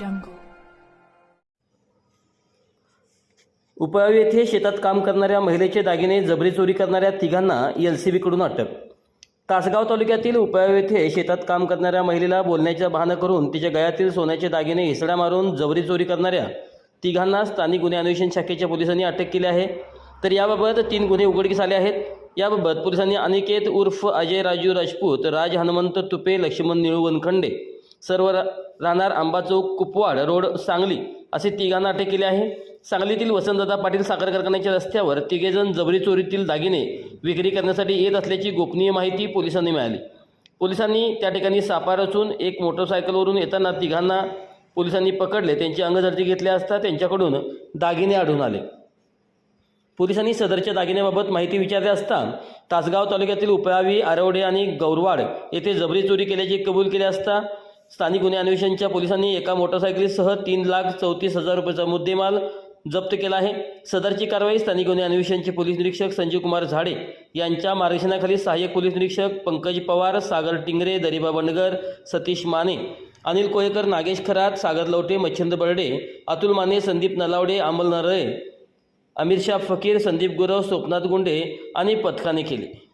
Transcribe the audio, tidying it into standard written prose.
jungle. उपळावी येथे शेतात काम करणाऱ्या महिलेचे दागिने जबरी चोरी करणाऱ्या तिघांना एलसीबीकडून अटक. तासगाव तालुक्यातील उपळावी येथे शेतात काम करणाऱ्या महिलेला बोलण्याचं बहाणं करून तिच्या गळ्यातील सोन्याचे दागिने हिसड्या मारून जबरी चोरी करणाऱ्या तिघांना स्थानिक गुन्हे अन्वेषण शाखेच्या पोलिसांनी अटक केली आहे. तर याबाबत 3 गुन्हे उघडकीस आले आहेत. याबाबत पोलिसांनी अनिकेत उर्फ अजय राजू राजपूत, राज हनुमंत तुपे, लक्ष्मण निळू वनखंडे, सर्व राहणार आंबा चौक, कुपवाड रोड, सांगली असे तिघांना अटक केली आहे. सांगलीतील वसंतदादा पाटील साखर कारखान्याच्या रस्त्यावर तिघेजण जबरी चोरीतील दागिने विक्री करण्यासाठी येत असल्याची गोपनीय माहिती पोलिसांनी मिळाली. पोलिसांनी त्या ठिकाणी सापळा रचून एक मोटरसायकलवरून येताना तिघांना पोलिसांनी पकडले. त्यांची अंगझडती घेतली असता त्यांच्याकडून दागिने आढळून आले. पोलिसांनी सदरच्या दागिन्याबाबत माहिती विचारली असता तासगाव तालुक्यातील उपळावी, आरवडे आणि गौरवाड येथे जबरी चोरी केल्याचे कबूल केले असता स्थानिक गुन्हे अन्वेषणच्या पोलिसांनी एका मोटरसायकलीसह 3,34,000 रुपयाचा मुद्देमाल जप्त केला आहे. सदरची कारवाई स्थानिक गुन्हे अन्वेषणचे पोलीस निरीक्षक संजीव कुमार झाडे यांच्या मार्गदर्शनाखाली सहाय्यक पोलीस निरीक्षक पंकज पवार, सागर टिंगरे, दरिबा बंडगर, सतीश माने, अनिल कोळेकर, नागेश खरात, सागर लवटे, मच्छिंद्र बर्डे, अतुल माने, संदीप नलावडे, अमल नरळे, अमीर शाह फकीर, संदीप गुरव, सोपनाथ गुंडे आणि पथकाने केले.